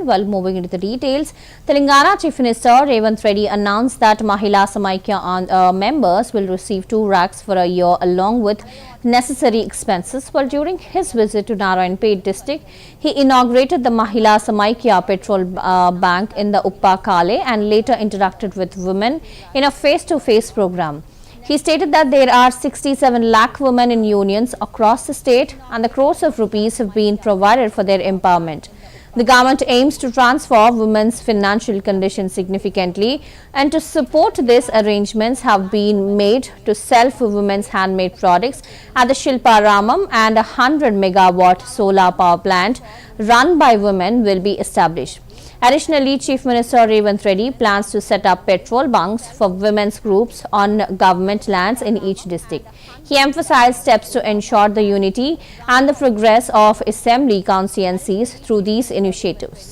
Well, moving into the details, Telangana Chief Minister Revant Reddy announced that Mahila Samaikya members will receive 2 lakhs for a year along with necessary expenses. Well, during his visit to Narayanpet district, he inaugurated the Mahila Samaikya petrol bank in the Uppa Kale and later interacted with women in a face-to-face program. He stated that there are 67 lakh women in unions across the state and the crores of rupees have been provided for their empowerment. The government aims to transform women's financial condition significantly, and to support this, arrangements have been made to sell for women's handmade products at the Shilpa Ramam, and a 100 megawatt solar power plant run by women will be established. Additionally, Chief Minister Revant Reddy plans to set up petrol bunks for women's groups on government lands in each district. He emphasized steps to ensure the unity and the progress of assembly constituencies through these initiatives.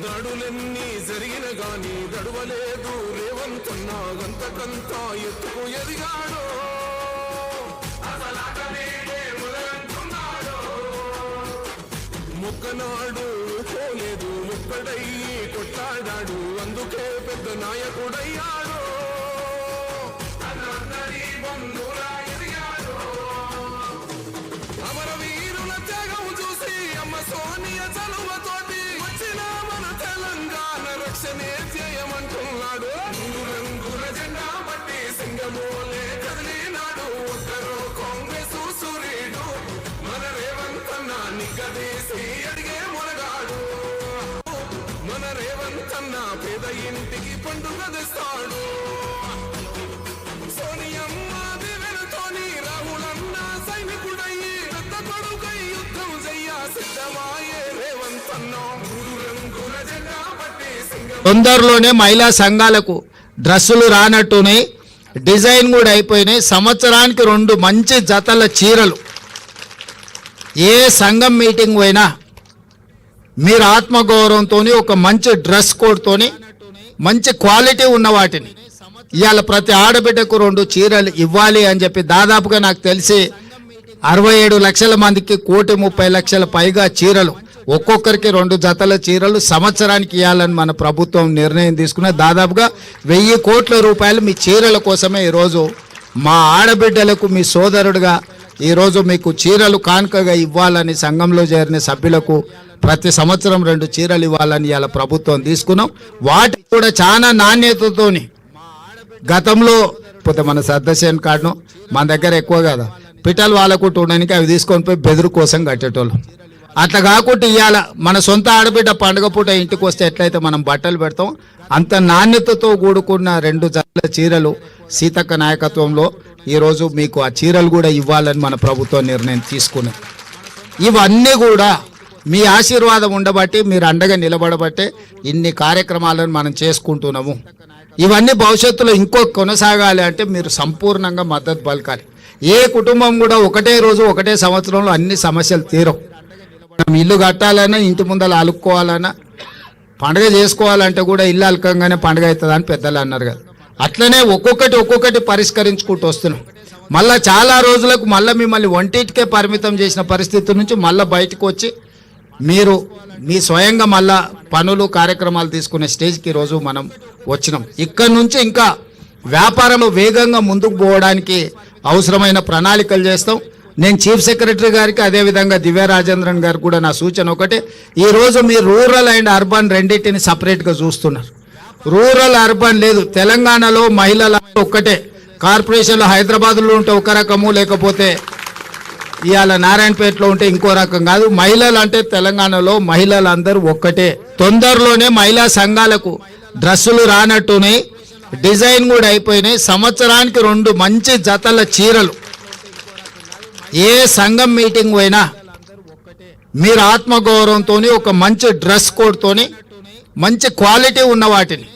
దడులన్నీ జరిగిన గాని దడువలేదు రేవంతన్నా గంతకంతా ఎత్తుకు ఎదిగాడు ముక్కనాడు పోలేదు ముక్కడయ్యి కొట్లాడాడు అందుకే పెద్ద నాయకుడయ్యాడు అమరవీరుల త్యాగం చూసి అమ్మ సోనియ చలువతోటి వచ్చిన మన తెలంగాణ రక్షణే చేయమంటున్నాడు రంగుల జెండా పట్టి సింగమోలే కదిలినాడు ఒక్కరో కాంగ్రెస్ సూర్యుడు మన రేవంతన్న నిగ్గదీసి అడిగే మొనగాడు మన రేవంతన్న పేద ఇంటికి పండుగ తెస్తాడు సోనియమ్మ దివెనతోని రాహులన్న సైనికుడయ్యి పెద్ద కొడుకై యుద్ధం చెయ్య సిద్ధమాయే రేవంతన్న రంగుల జెండా పట్టి తొందరలోనే మహిళా సంఘాలకు డ్రెస్సులు రానట్టునే డిజైన్ కూడా అయిపోయినాయి. సంవత్సరానికి 2 మంచి జతల చీరలు. ఏ సంఘం మీటింగ్ పోయినా మీరు ఆత్మగౌరవంతో ఒక మంచి డ్రెస్ కోడ్తోని మంచి క్వాలిటీ ఉన్న వాటిని ఇవాళ ప్రతి ఆడబిడ్డకు 2 చీరలు ఇవ్వాలి అని చెప్పి దాదాపుగా నాకు తెలిసి 67 లక్షల మందికి 1,30,00,000 పైగా చీరలు, ఒక్కొక్కరికి 2 జతల చీరలు సంవత్సరానికి ఇవ్వాలని మన ప్రభుత్వం నిర్ణయం తీసుకున్న దాదాపుగా 1000 కోట్ల రూపాయలు మీ చీరల కోసమే ఈరోజు మా ఆడబిడ్డలకు మీ సోదరుడుగా ఈరోజు మీకు చీరలు కానుకగా ఇవ్వాలని సంఘంలో చేరిన సభ్యులకు ప్రతి సంవత్సరం 2 చీరలు ఇవ్వాలని ఇవాళ ప్రభుత్వం తీసుకున్నాం. వాటి కూడా చాలా నాణ్యతతోని గతంలో పోతే మన సద్దసేన్ కార్డును మన దగ్గర ఎక్కువ కదా పిటల్ వాళ్ళకు ఉండడానికి అవి తీసుకొని పోయి బెదురు కోసం కట్టేటోళ్ళం. అట్లా కాకుండా ఇవాళ మన సొంత ఆడబిడ్డ పండుగ పూట ఇంటికి వస్తే ఎట్లయితే మనం బట్టలు పెడతాం అంత నాణ్యతతో కూడుకున్న 2 జతల చీరలు సీతక్క నాయకత్వంలో ఈరోజు మీకు ఆ చీరలు కూడా ఇవ్వాలని మన ప్రభుత్వం నిర్ణయం తీసుకున్నది. ఇవన్నీ కూడా మీ ఆశీర్వాదం ఉండబట్టి మీరు అండగా నిలబడబట్టే ఇన్ని కార్యక్రమాలను మనం చేసుకుంటున్నాము. ఇవన్నీ భవిష్యత్తులో ఇంకో కొనసాగాలి అంటే మీరు సంపూర్ణంగా మద్దతు పలకాలి. ఏ కుటుంబం కూడా ఒకటే రోజు ఒకటే సంవత్సరంలో అన్ని సమస్యలు తీరవు. మనం ఇల్లు కట్టాలన్నా ఇంటి ముందర అలుక్కోవాలన్నా పండుగ చేసుకోవాలంటే కూడా ఇల్లు అలకంగానే పండుగ అవుతుందని పెద్దలు అన్నారు కదా. అట్లనే ఒక్కొక్కటి పరిష్కరించుకుంటూ వస్తున్నాం. మళ్ళీ చాలా రోజులకు మళ్ళీ మిమ్మల్ని ఒంటింటికే పరిమితం చేసిన పరిస్థితి నుంచి మళ్ళీ బయటకు వచ్చి మీరు మీ స్వయంగా మళ్ళా పనులు కార్యక్రమాలు తీసుకునే స్టేజ్కి ఈరోజు మనం వచ్చినాం. ఇక్కడ నుంచి ఇంకా వ్యాపారంలో వేగంగా ముందుకు పోవడానికి అవసరమైన ప్రణాళికలు చేస్తాం. నేను చీఫ్ సెక్రటరీ గారికి అదేవిధంగా దివ్య రాజేంద్రన్ గారికి కూడా నా సూచన ఒకటే, ఈరోజు మీరు రూరల్ అండ్ అర్బన్ రెండింటిని సపరేట్గా చూస్తున్నారు. రూరల్ అర్బన్ లేదు. తెలంగాణలో మహిళల ఒక్కటే. కార్పొరేషన్లో హైదరాబాద్లో ఉంటే ఒక రకము, లేకపోతే ఇవాళ నారాయణపేటలో ఉంటే ఇంకో రకం కాదు. మహిళలు అంటే తెలంగాణలో మహిళలందరూ ఒక్కటే. తొందరలోనే మహిళా సంఘాలకు డ్రెస్సులు రానట్టునే డిజైన్ కూడా అయిపోయినాయి. సంవత్సరానికి 2 మంచి జతల చీరలు. ఏ సంఘం మీటింగ్ పోయినా మీరు ఆత్మగౌరవంతో ఒక మంచి డ్రెస్ కోడ్తోని మంచి క్వాలిటీ ఉన్న వాటిని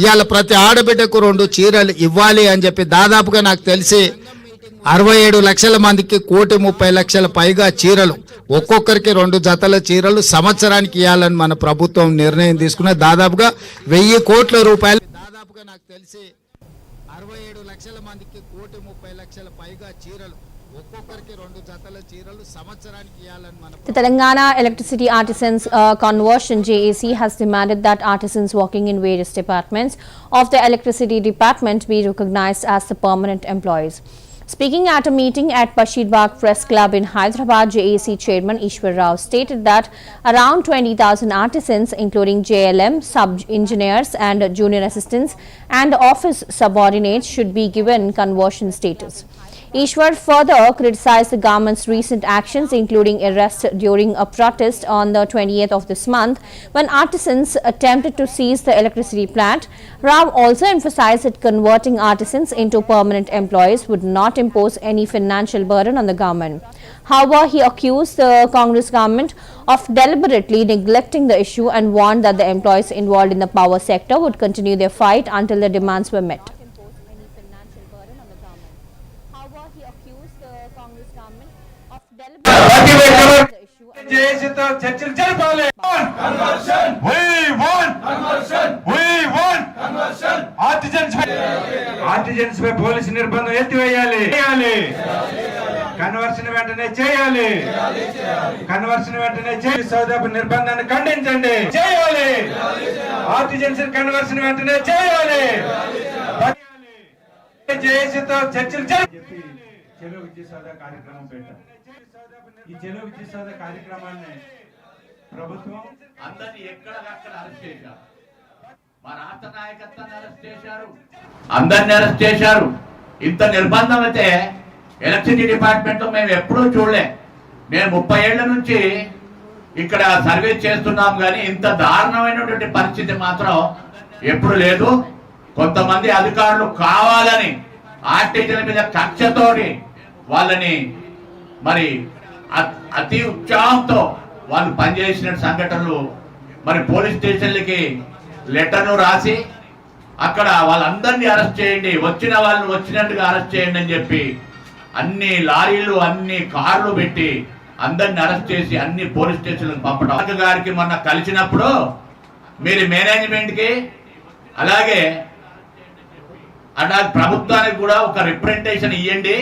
ఇవాళ ప్రతి ఆడబిడ్డకు 2 చీరలు ఇవ్వాలి అని చెప్పి దాదాపుగా నాకు తెలిసి 67 లక్షల మందికి 1,30,00,000 పైగా చీరలు ఒక్కొక్కరికి 2 జతల చీరలు సంవత్సరానికి ఇవ్వాలని మన ప్రభుత్వం నిర్ణయం తీసుకున్న దాదాపుగా 1,000 కోట్ల రూపాయలు దాదాపుగా నాకు తెలిసి 67 లక్షల మందికి 1,30,00,000 పైగా చీరలు ఒక్కొక్కరికి 2 జతల చీరలు సంవత్సరానికి ఇవ్వాలని మన The Telangana Electricity Artisans Conversion JAC has demanded that artisans working in various departments of the electricity department be recognized as the permanent employees. Speaking at a meeting at Bashir Bagh Press Club in Hyderabad, JAC Chairman Ishwar Rao stated that around 20,000 artisans, including JLM, sub-engineers and junior assistants and office subordinates should be given conversion status. Ishwar further criticized the government's recent actions, including arrest during a protest on the 28th of this month when artisans attempted to seize the electricity plant. Rao also emphasized that converting artisans into permanent employees would not impose any financial burden on the government. However, he accused the Congress government of deliberately neglecting the issue and warned that the employees involved in the power sector would continue their fight until the demands were met. చేసితో చర్చలు జరపాలి. Artisans పై police నిర్బంధం ఎత్తివేయాలి. Conversion వెంటనే చేయాలి. Conversion వెంటనే చేసి సౌదాపు నిర్బంధాన్ని ఖండించండి. చేయాలి. Artisans conversion వెంటనే చేయాలి. చేసితో చర్చలు చెప్పి చెలో విద్య సౌదా కార్యక్రమం పెట్టారు. ఈ చెలో విద్య సౌదా కార్యక్రమాన్ని ప్రభుత్వం అందరినీ ఎక్కడికక్కడ అరెస్ట్ చేశారు. మా రాష్ట్ర నాయకత్వాన్ని అరెస్ట్ చేశారు, అందరిని అరెస్ట్ చేశారు. ఇంత నిర్బంధం అయితే ఎలక్ట్రిసిటీ డిపార్ట్మెంట్ లో మేము ఎప్పుడూ చూడలే. నేను 30 ఏళ్ల నుంచి ఇక్కడ సర్వీస్ చేస్తున్నాం, కానీ ఇంత దారుణమైనటువంటి పరిస్థితి మాత్రం ఎప్పుడు లేదు. కొంతమంది అధికారులు కావాలని ఆర్టీజీల మీద కక్షతోటి వాళ్ళని మరి అతి ఉత్సాహంతో వాళ్ళు పనిచేసిన సంఘటనలు, మరి పోలీస్ స్టేషన్లకి లెటర్లు రాసి అక్కడ వాళ్ళందరినీ అరెస్ట్ చేయండి, వచ్చిన వాళ్ళని వచ్చినట్టుగా అరెస్ట్ చేయండి అని చెప్పి అన్ని లారీలు అన్ని కార్లు పెట్టి అందరిని అరెస్ట్ చేసి అన్ని పోలీస్ స్టేషన్లకు పంపడం. గారికి మొన్న కలిసినప్పుడు మీరు మేనేజ్మెంట్కి అలాగే ప్రభుత్వానికి కూడా ఒక రిప్రజెంటేషన్ ఇవ్వండి,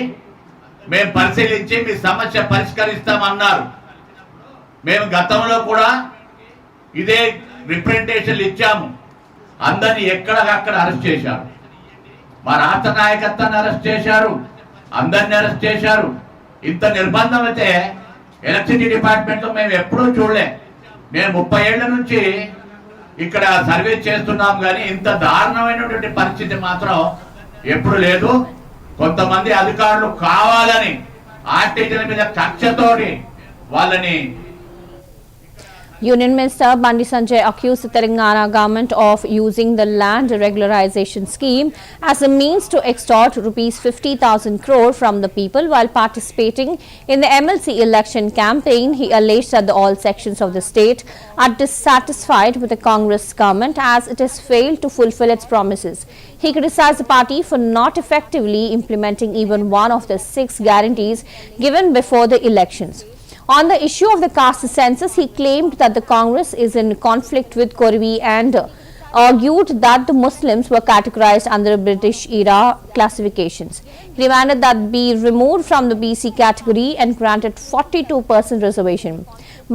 మేము పరిశీలించి మీ సమస్య పరిష్కరిస్తామన్నారు. మేము గతంలో కూడా ఇదే రిప్రజెంటేషన్లు ఇచ్చాము. అందరినీ ఎక్కడికక్కడ అరెస్ట్ చేశారు. మా రాష్ట్ర నాయకత్వాన్ని అరెస్ట్ చేశారు, అందరిని అరెస్ట్ చేశారు. ఇంత నిర్బంధం అయితే ఎలక్ట్రిసిటీ డిపార్ట్మెంట్ లో మేము ఎప్పుడూ చూడలే. నేను 30 ఏళ్ల నుంచి ఇక్కడ సర్వీస్ చేస్తున్నాం, కానీ ఇంత దారుణమైనటువంటి పరిస్థితి మాత్రం ఎప్పుడు లేదు. కొంతమంది అధికారులు కావాలని ఆర్టీజీల మీద కక్షతోటి వాళ్ళని. Union Minister Bandi Sanjay accused the Telangana government of using the land regularization scheme as a means to extort rupees 50,000 crore from the people while participating in the MLC election campaign. He alleged that all sections of the state are dissatisfied with the Congress government as it has failed to fulfill its promises. He criticized the party for not effectively implementing even one of the 6 guarantees given before the elections. On the issue of the caste census, he claimed that the Congress is in conflict with Corvi and argued that the Muslims were categorized under British era classifications. He demanded that be removed from the BC category and granted 42% reservation.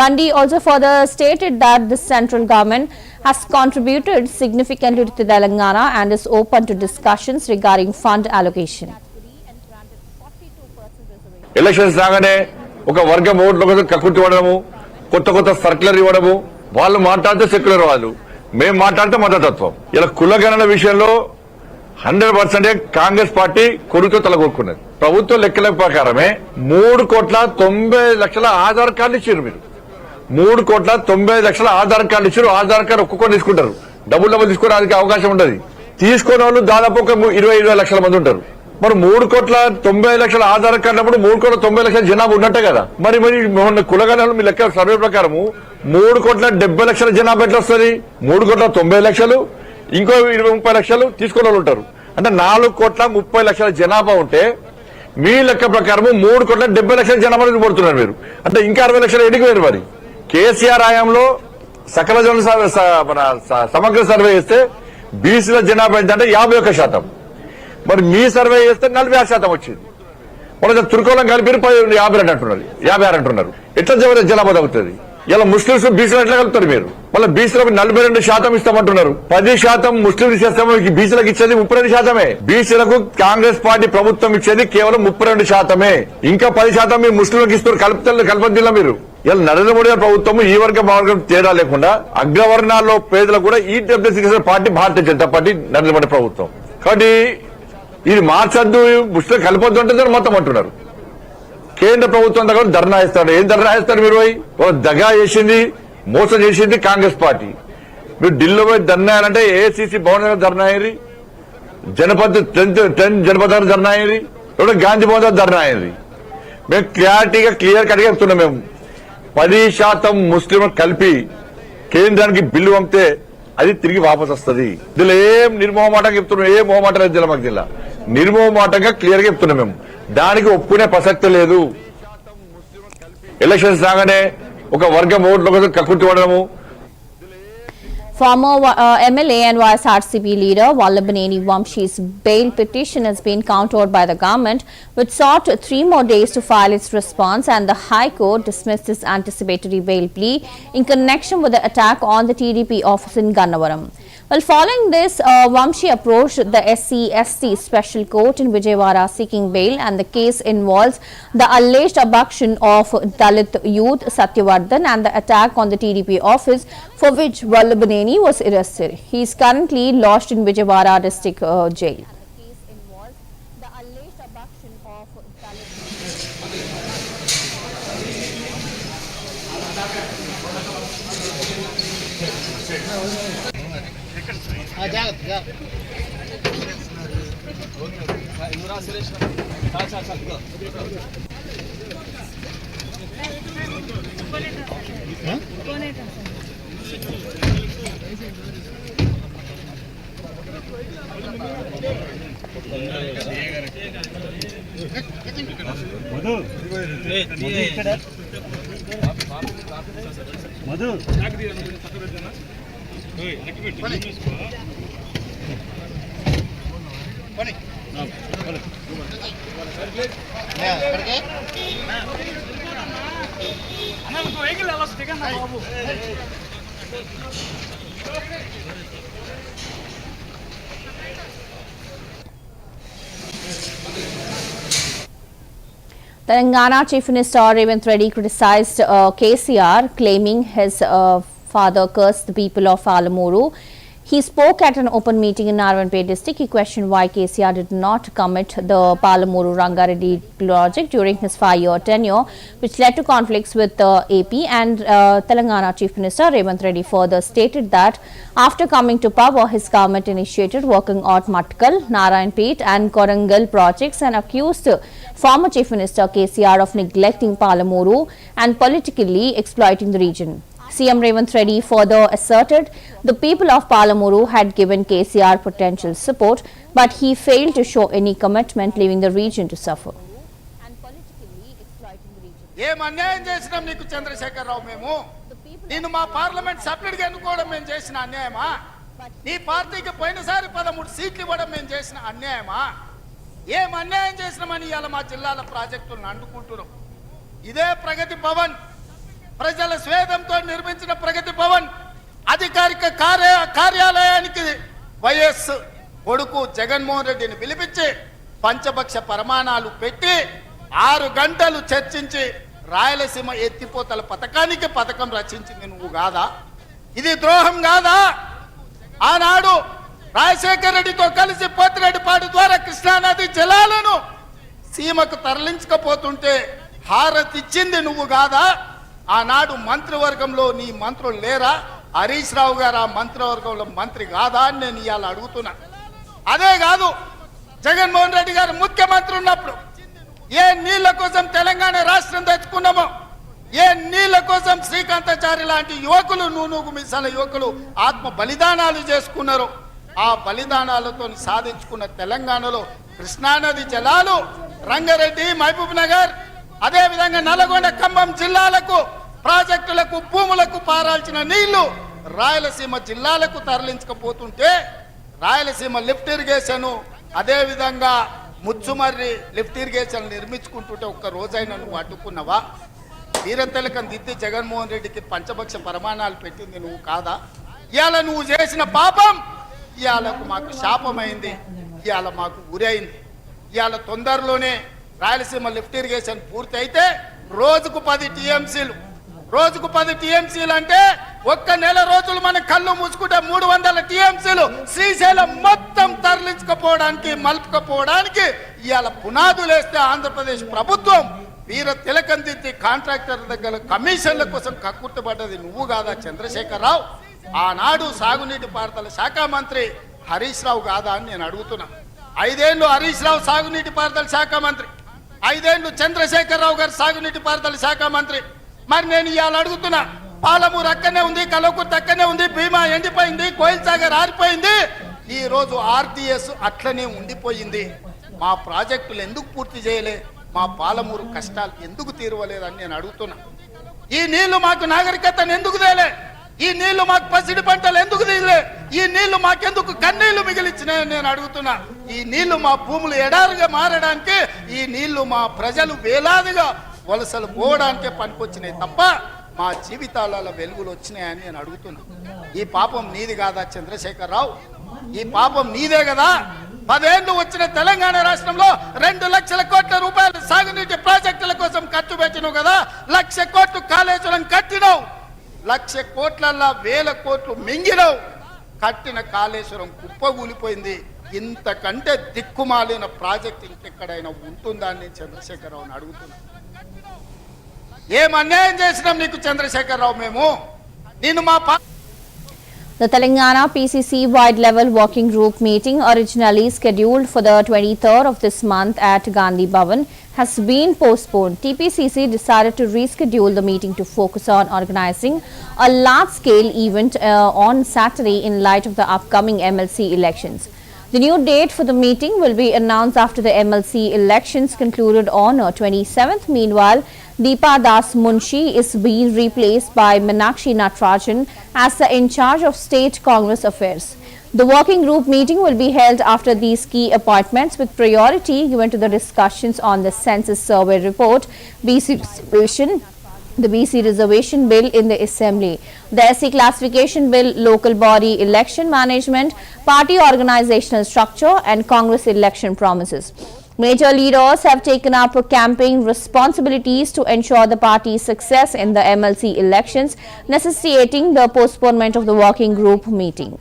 Bandi also further stated that the central government has contributed significantly to Telangana and is open to discussions regarding fund allocation. Elections రాగానే ఒక వర్గం ఓట్ల కోసం కక్కుర్తి పడడము, కొత్త కొత్త circular ఇవ్వడము, వాళ్ళు మాట్లాడితే సెక్యులర్, వాళ్ళు మేము మాట్లాడితే మతతత్వం. ఇలా కులగణన విషయంలో 100% కాంగ్రెస్ పార్టీ కొడుకుతో తలకొక్కున్నది. ప్రభుత్వ లెక్కల ప్రకారమే 3,90,00,000 ఆధార్ కార్డు ఇచ్చారు. మీరు 3,90,00,000 ఆధార్ కార్డు ఇచ్చారు. ఆధార్ కార్డు ఒక్కొక్కరు తీసుకుంటారు, డబ్బులు తీసుకోవడానికి అవకాశం ఉండదు. తీసుకునే వాళ్ళు దాదాపు ఒక 20-20 లక్షల మంది ఉంటారు. మరి 3,90,00,000 ఆధార్ కార్డు అప్పుడు 3,90,00,000 జనాభా ఉన్నట్టే కదా. మరి మొన్న కులగణాలు మీ లెక్క సర్వే ప్రకారము 3,70,00,000 జనాభా ఎట్లా వస్తుంది? 3,90,00,000 ఇంకో 20-30 లక్షలు తీసుకునే వాళ్ళు ఉంటారు. అంటే 4,30,00,000 జనాభా ఉంటే మీ లెక్క ప్రకారము 3,70,00,000 జనాభా పడుతున్నారు మీరు. అంటే ఇంకా 60 లక్షలు ఎడికి వేరు. మరి కేసీఆర్ హయాంలో సకల జన సమగ్ర సర్వే చేస్తే బీసీల జనాభా ఏంటంటే 51%. మరి మీ సర్వే చేస్తే 46% వచ్చింది. మన తుర్కోలం కలిపి 52 అంటున్నారు, 56 అంటున్నారు. ఎట్లా జనాభా తగ్గుతుంది? ఇలా ముస్లింస్ బీసీలు ఎట్లా కలుపుతారు మీరు? మళ్ళీ బీసీలకు 42% ఇస్తామంటున్నారు. 10% ముస్లింలు ఇచ్చేస్తాము, బీసీలకు ఇచ్చేది 32%. బీసీలకు కాంగ్రెస్ పార్టీ ప్రభుత్వం ఇచ్చేది కేవలం 32%. ఇంకా 10% మీరు ముస్లింలకు ఇస్తారు. కల్పదిల్లా మీరు. ఇలా నరేంద్ర మోడీ గారి ప్రభుత్వం ఈ వర్గం ఆ వర్గం తేడా లేకుండా అగ్రవర్ణాల్లో పేదలకు కూడా EWC party Bharatiya Janata party Narendra Modi ప్రభుత్వం. కాబట్టి ఇది మార్చద్దు, ముస్లిం కలపొద్దు అంటే మొత్తం అంటున్నారు. కేంద్ర ప్రభుత్వం దగ్గర ధర్నా ఇస్తారు. ఏం ధర్నా ఇస్తారు మీరు? దగా చేసింది, మోసం చేసింది కాంగ్రెస్ పార్టీ. మీరు ఢిల్లీలో పోయి ధర్నా అంటే ఏఐసిసి భవన్ దగ్గర ధర్నా అయ్యి, జనపద్ 10 జనపద ధర్నా అయ్యి, గాంధీ భవన్ దగ్గర ధర్నా అయ్యింది. మేము క్లియర్ కట్గా చెప్తున్నాం. మేము 10% ముస్లింలు కలిపి కేంద్రానికి బిల్లు పంపితే అది తిరిగి వాపసు వస్తుంది. ఇందులో ఏం నిర్మోహమాటంగా చెప్తున్నాం, ఏ మొహమాట లేదు మాకు. జిల్లా నిర్మోహమాటంగా క్లియర్ గా చెప్తున్నాం. మేము దానికి ఒప్పుకునే ప్రసక్తి లేదు. ఎలక్షన్స్ రాగానే ఒక వర్గం ఓట్ల కోసం కక్కుర్తి పడము. Former MLA and YSRCP leader Vallabhaneni Vamshi's bail petition has been countered by the government, which sought 3 more days to file its response, and the High Court dismissed his anticipatory bail plea in connection with the attack on the TDP office in Gannavaram. Well, following this, Vamshi approached the SC/ST Special Court in Vijayawada seeking bail, and the case involves the alleged abduction of Dalit youth Satyavardhan and the attack on the TDP office, for which Vallabhaneni was arrested. He is currently lodged in Vijayawada district jail. The case involves the alleged abduction of Dalit. Telangana Chief Minister Revanth Reddy criticized KCR, claiming his father cursed the people of Palamuru. He spoke at an open meeting in Narvanpet district. He questioned why KCR did not commit the Palamuru Rangareddy project during his 5-year tenure, which led to conflicts with the AP. And Telangana Chief Minister Revanth Reddy further stated that after coming to power, his government initiated working on Matkal, Narayanpet and Korangal projects, and accused former Chief Minister KCR of neglecting Palamuru and politically exploiting the region. CM Revanth Reddy further asserted the people of Palamuru had given KCR potential support, but he failed to show any commitment, leaving the region to suffer. And politically exploiting the region. ఏం అన్యాయం చేసినాం నీకు చంద్రశేఖర్ రావు? మేము నిన్ను మా parliament సభ్యుడిగా ఎన్నుకోవడం మేము చేసిన అన్యాయమా? నీ పార్టీకి పోయినసారి 13 సీట్లు ఇవ్వడం మేము చేసిన అన్యాయమా? ఏం అన్యాయం చేసినామని ఇవాళ మా జిల్లాల ప్రాజెక్టులను అడ్డుకుంటున్నాం. ఇదే ప్రగతి భవన్, ప్రజల స్వేదంతో నిర్మించిన ప్రగతి భవన్ అధికారిక కార్యాలయానికి వైఎస్ కొడుకు జగన్మోహన్ రెడ్డిని పిలిపించి పంచపక్ష ప్రమాణాలు పెట్టి 6 గంటలు చర్చించి రాయలసీమ ఎత్తిపోతల పథకానికి పథకం రచించింది నువ్వు కాదా? ఇది ద్రోహం కాదా? ఆనాడు రాజశేఖర రెడ్డితో కలిసి పోతిరెడ్డిపాడు ద్వారా కృష్ణానది జలాలను సీమకు తరలించకపోతుంటే హారతిచ్చింది నువ్వు కాదా? ఆనాడు మంత్రివర్గంలో నీ మంత్రులు లేరా? హరీష్ రావు గారు ఆ మంత్రివర్గంలో మంత్రి కాదా అని నేను ఇవాళ అడుగుతున్నా. అదే కాదు, జగన్మోహన్ రెడ్డి గారు ముఖ్యమంత్రి ఉన్నప్పుడు ఏ నీళ్ల కోసం తెలంగాణ రాష్ట్రం తెచ్చుకున్నామో, ఏ నీళ్ల కోసం శ్రీకాంతాచారి లాంటి యువకులు, నూనూగు మిసాల యువకులు ఆత్మ బలిదానాలు చేసుకున్నారు, ఆ బలిదానాలతో సాధించుకున్న తెలంగాణలో కృష్ణానది జలాలు రంగారెడ్డి, మహబూబ్ నగర్, అదేవిధంగా నల్గొండ, ఖమ్మం జిల్లాలకు ప్రాజెక్టులకు, భూములకు పారాల్సిన నీళ్లు రాయలసీమ జిల్లాలకు తరలించకపోతుంటే రాయలసీమ లిఫ్ట్ ఇరిగేషన్, అదేవిధంగా ముచ్చుమర్రి లిఫ్ట్ ఇరిగేషన్ నిర్మించుకుంటుంటే ఒక్క రోజైనా నువ్వు అడ్డుకున్నావా? వీరతిలకం దిద్ది జగన్మోహన్ రెడ్డికి పంచభక్ష ప్రమాణాలు పెట్టింది నువ్వు కాదా? ఇవాళ నువ్వు చేసిన పాపం ఇవాళకు మాకు శాపమైంది, ఇవాళ మాకు ఉరైంది. ఇవాళ తొందరలోనే రాయలసీమ లిఫ్ట్ ఇరిగేషన్ పూర్తి అయితే రోజుకు 10 టీఎంసీలు, రోజుకు 10 టీఎంసీలు అంటే ఒక్క నెల రోజులు మన కళ్ళు మూసుకుంటే 300 టీఎంసీలు శ్రీశైలం మొత్తం తరలించకపోవడానికి, మలుపుకపోవడానికి ఇవాళ పునాదులు వేస్తే ఆంధ్రప్రదేశ్ ప్రభుత్వం వీర తిలకం దిద్ది కాంట్రాక్టర్ దగ్గర కమిషన్ల కోసం కక్కుర్తిపడ్డది నువ్వు కాదా చంద్రశేఖరరావు? ఆనాడు సాగునీటి పారుదల శాఖ మంత్రి హరీష్ రావు కాదా అని నేను అడుగుతున్నా. 5 ఏళ్ళు హరీష్ రావు సాగునీటి పారుదల శాఖ మంత్రి, 5 ఏళ్ళు చంద్రశేఖరరావు గారు సాగునీటి పారుదల శాఖ మంత్రి. మరి నేను ఇవాళ అడుగుతున్నా, పాలమూరు అక్కడనే ఉంది, కలవకుర్తి అక్కడనే ఉంది, భీమా ఎండిపోయింది, కోయిల్ సాగర్ ఆరిపోయింది, ఈ రోజు ఆర్టీఎస్ అట్లనే ఉండిపోయింది. మా ప్రాజెక్టులు ఎందుకు పూర్తి చేయలే? మా పాలమూరు కష్టాలు ఎందుకు తీరవలేదని నేను అడుగుతున్నా. ఈ నీళ్లు మాకు నాగరికతను ఎందుకు తేలే? ఈ నీళ్లు మాకు పసిడి పంటలు ఎందుకు తీయలే? ఈ నీళ్లు మాకెందుకు కన్నీళ్లు మిగిలిచ్చినాయని నేను అడుగుతున్నా. ఈ నీళ్లు మా భూములు ఎడారుగా మారడానికి, ఈ నీళ్లు మా ప్రజలు వేలాదిగా వలసలు పోవడానికే పనికొచ్చినాయి తప్ప మా జీవితాలలో వెలుగులు వచ్చినాయని నేను అడుగుతున్నా. ఈ పాపం నీది కాదా చంద్రశేఖరరావు? ఈ పాపం నీదే కదా? 10 ఏళ్ళు వచ్చిన తెలంగాణ రాష్ట్రంలో 2 లక్షల కోట్ల రూపాయలు సాగునీటి ప్రాజెక్టుల కోసం ఖర్చు పెట్టినావు కదా. 1,00,000 కోట్లు కాళేశ్వరం కట్టినావు, 1,00,000 కోట్లల్లా 1,000 కోట్లు మింగినావు. కట్టిన కాళేశ్వరం కుప్పగూలిపోయింది. ఇంతకంటే దిక్కుమాలిన ప్రాజెక్ట్ ఇంకెక్కడైనా ఉంటుందా అని చంద్రశేఖరరావుని అడుగుతున్నా. ఏం అన్యాయం చేసినాం నీకు చంద్రశేఖరరావు? మేము నిన్ను మా The Telangana PCC wide level working group meeting, originally scheduled for the 23rd of this month at Gandhi Bhavan, has been postponed. TPCC decided to reschedule the meeting to focus on organizing a large-scale event on Saturday in light of the upcoming MLC elections. The new date for the meeting will be announced after the MLC elections concluded on 27th. Meanwhile, Deepa Das Munshi is being replaced by Meenakshi Natarajan as the in charge of State Congress Affairs. The working group meeting will be held after these key appointments, with priority given to the discussions on the census survey report, the BC reservation bill in the Assembly, the SC classification bill, local body election management, party organizational structure and Congress election promises. Major leaders have taken up campaign responsibilities to ensure the party's success in the MLC elections, necessitating the postponement of the working group meeting.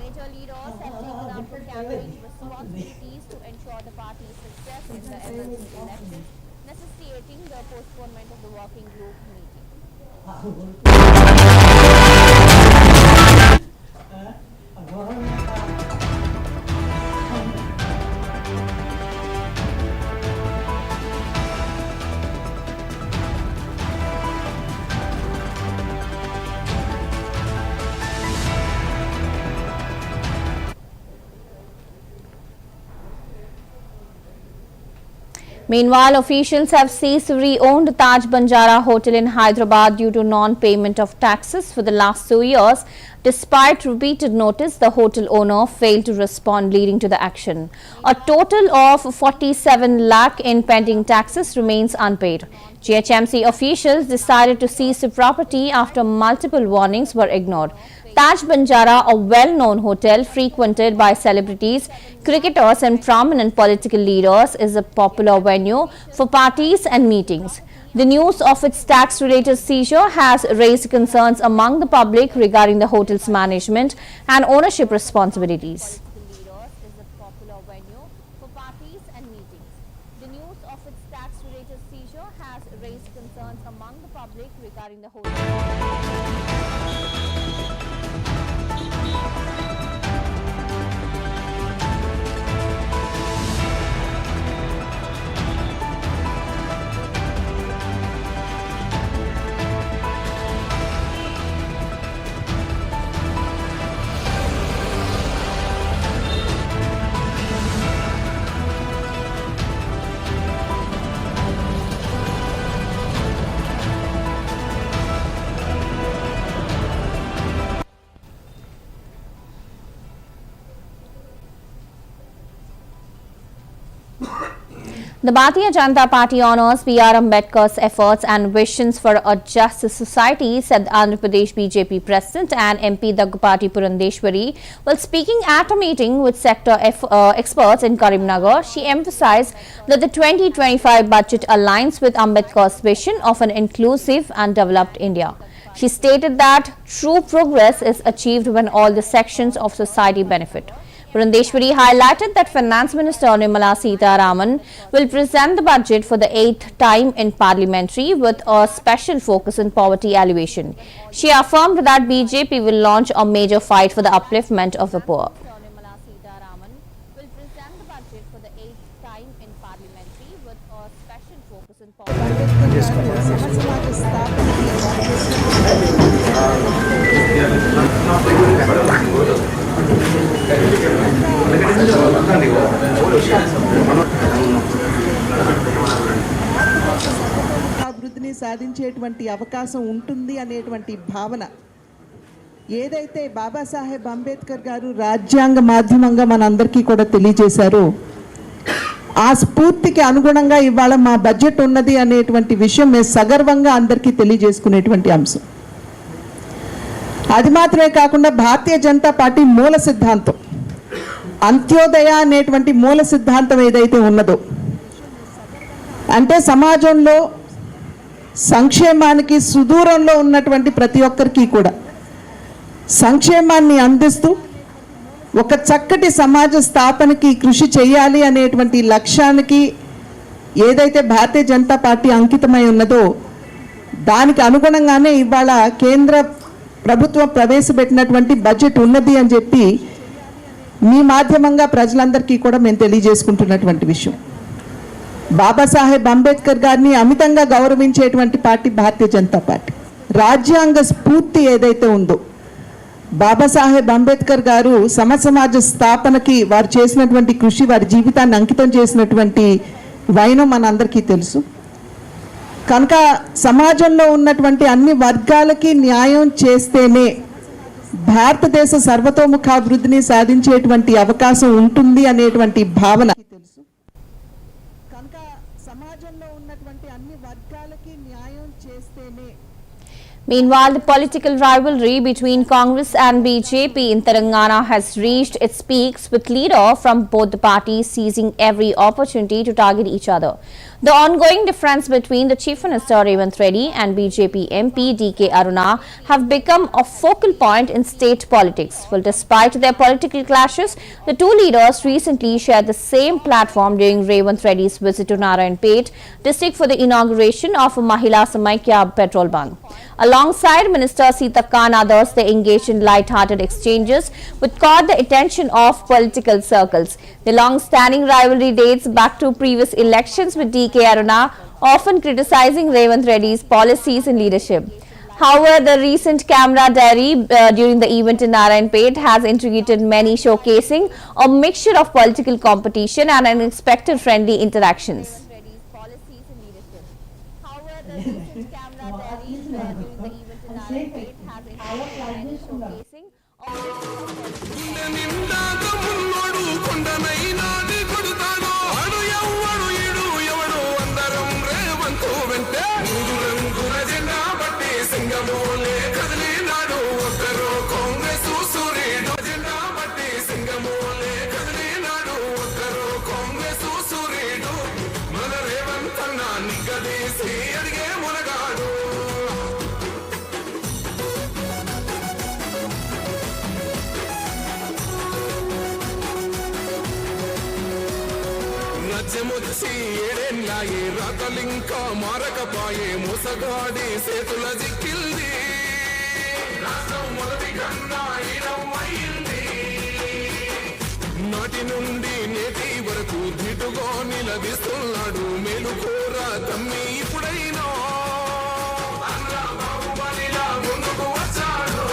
Major leaders have taken up campaign responsibilities to ensure the party's success in the MLC elections, necessitating the postponement of the working group meeting. Meanwhile, officials have seized re-owned Taj Banjara Hotel in Hyderabad due to non-payment of taxes for the last 2 years. Despite repeated notice, the hotel owner failed to respond, leading to the action. A total of 47 lakh in pending taxes remains unpaid. GHMC officials decided to seize the property after multiple warnings were ignored. Taj Banjara, a well-known hotel frequented by celebrities, cricketers and prominent political leaders, is a popular venue for parties and meetings. The news of its tax-related seizure has raised concerns among the public regarding the hotel's management and ownership responsibilities. The news of its tax-related seizure has raised concerns among the public regarding the hotel. The Bharatiya Janata Party honours B.R. Ambedkar's efforts and visions for a just society, said the Andhra Pradesh BJP President and MP Daggupati Purandeshwari. While speaking at a meeting with sector experts in Karimnagar, she emphasised that the 2025 budget aligns with Ambedkar's vision of an inclusive and developed India. She stated that true progress is achieved when all the sections of society benefit. Purandeshwari highlighted that Finance Minister Nirmala Sitharaman will present the budget for the 8th time in parliamentary with a special focus on poverty alleviation. She affirmed that BJP will launch a major fight for the upliftment of the poor. Nirmala Sitharaman will present the budget for the 8th time in parliamentary with a special focus on poverty. అభివృద్ధిని సాధించేటువంటి అవకాశం ఉంటుంది అనేటువంటి భావన ఏదైతే బాబాసాహెబ్ అంబేద్కర్ గారు రాజ్యాంగ మాధ్యమంగా మనందరికీ కూడా తెలియజేశారో ఆ స్ఫూర్తికి అనుగుణంగా ఇవాళ మా బడ్జెట్ ఉన్నది అనేటువంటి విషయం మేము సగర్వంగా అందరికీ తెలియజేసుకునేటువంటి అంశం. అది మాత్రమే కాకుండా భారతీయ జనతా పార్టీ మూల సిద్ధాంతం అంత్యోదయ అనేటువంటి మూల సిద్ధాంతం ఏదైతే ఉన్నదో అంటే సమాజంలో సంక్షేమానికి సుదూరంలో ఉన్నటువంటి ప్రతి ఒక్కరికి కూడా సంక్షేమాన్ని అందిస్తూ ఒక చక్కటి సమాజ స్థాపనకి కృషి చేయాలి అనేటువంటి లక్ష్యానికి ఏదైతే భారతీయ జనతా పార్టీ అంకితమై ఉన్నదో దానికి అనుగుణంగానే ఇవాళ కేంద్ర ప్రభుత్వం ప్రవేశపెట్టినటువంటి బడ్జెట్ ఉన్నది అని చెప్పి మీ మాధ్యమంగా ప్రజలందరికీ కూడా మేము తెలియజేసుకుంటున్నటువంటి విషయం. బాబాసాహెబ్ అంబేద్కర్ గారిని అమితంగా గౌరవించేటువంటి పార్టీ భారతీయ జనతా పార్టీ. రాజ్యాంగ స్ఫూర్తి ఏదైతే ఉందో బాబాసాహెబ్ అంబేద్కర్ గారు సమాజ స్థాపనకి వారు చేసినటువంటి కృషి, వారి జీవితాన్ని అంకితం చేసినటువంటి వైనం మనందరికీ తెలుసు. కనుక సమాజంలో ఉన్నటువంటి అన్ని వర్గాలకి న్యాయం చేస్తేనే భారతదేశ సర్వతోముఖాభివృద్ధిని సాధించేటువంటి అవకాశం ఉంటుంది అనేటువంటి భావన తెలుసు. కనుక సమాజంలో ఉన్నటువంటి అన్ని వర్గాలకి న్యాయం చేస్తేనే. Meanwhile, the political rivalry between Congress and BJP in Telangana has reached its peaks, with leaders from both the parties seizing every opportunity to target each other. The ongoing difference between the Chief Minister Revanth Reddy and BJP MP D.K. Aruna have become a focal point in state politics. Well, despite their political clashes, the two leaders recently shared the same platform during Revanth Reddy's visit to Narayanpet district for the inauguration of a Mahila Samaikya petrol bunk. Alongside Minister Sitaka and others, they engaged in light-hearted exchanges which caught the attention of political circles. The long-standing rivalry dates back to previous elections, with D.K. Aruna often criticizing Revanth Reddy's policies and leadership. However, the recent camera diary during the event in Narayanpet has intrigued many, showcasing a mixture of political competition and unexpected friendly interactions. గుండె నిండాక మున్నోడు కొండనైనాది కొడుతాడు అడు ఎవ్వడు ఈడు ఎవడు అందరం రేవంతు వెంటే మూడు రంగుల జెండా బట్టి సింగమోలే కదిలినాడు ఒక్కరు కాంగ్రెస్ సూర్యుడు జెండా బట్టి సింగమోలే కదిలినాడు ఒక్కరు కాంగ్రెస్ సూర్యుడు మన రేవంత్ అన్న నిగ్గదీసి అడిగే మునగాడు. రాజ్యమొచ్చి ఏడేళ్ళాయే రాతలింకా మారకపాయే మోసగాడి సేతుల జిక్కిల్ది రాష్ట్రం మొదటి కన్నా ఈడమైంది. నాటి నుండి నేటి వరకు ధిటుగా నిలదీస్తున్నాడు మేలుకోరా తమ్మి ఇప్పుడైనా బాహుబలిలా ముందుకు వచ్చాడు.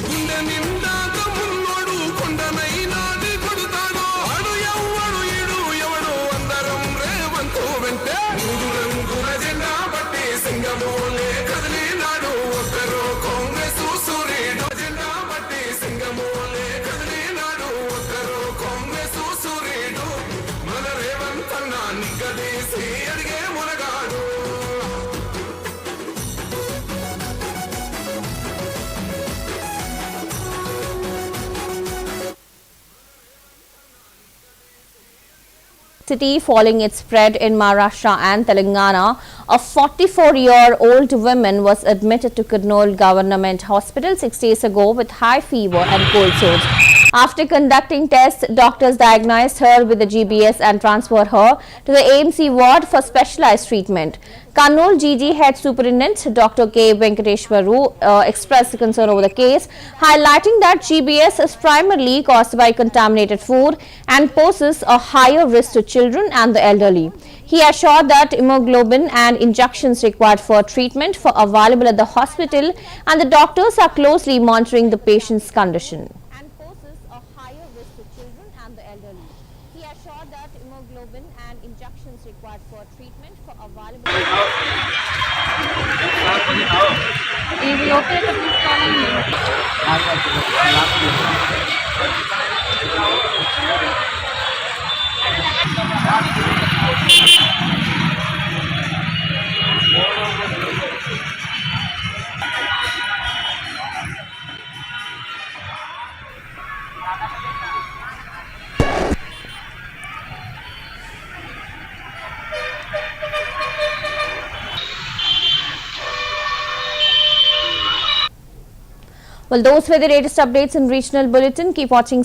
గుండె నిండాక మున్నోడు కొండనైనాది కొడుతాడు అడు ఎవ్వడు ఈడు ఎవడు అందరం రేవంతు వెంటే మూడు రంగుల జెండా బట్టి సింగమోలే కదిలినాడు ఒక్కరు కాంగ్రెస్ సూర్యుడు జెండా బట్టి సింగమోలే కదిలినాడు ఒక్కరు కాంగ్రెస్ సూర్యుడు మన రేవంత్ చేసి అడిగే మునగాడు City following its spread in Maharashtra and Telangana, a 44-year-old woman was admitted to Kurnool Government Hospital 6 days ago with high fever and cold sores. After conducting tests, doctors diagnosed her with the GBS and transferred her to the AMC ward for specialized treatment. Kurnool GG Head Superintendent Dr. K. Venkateshwaru expressed concern over the case, highlighting that GBS is primarily caused by contaminated food and poses a higher risk to children and the elderly. He assured that hemoglobin and injections required for treatment are available at the hospital and the doctors are closely monitoring the patient's condition. And poses a higher risk to children and the elderly. He assured that hemoglobin and injections required for treatment are available. Well, those were the latest updates in Regional Bulletin. Keep watching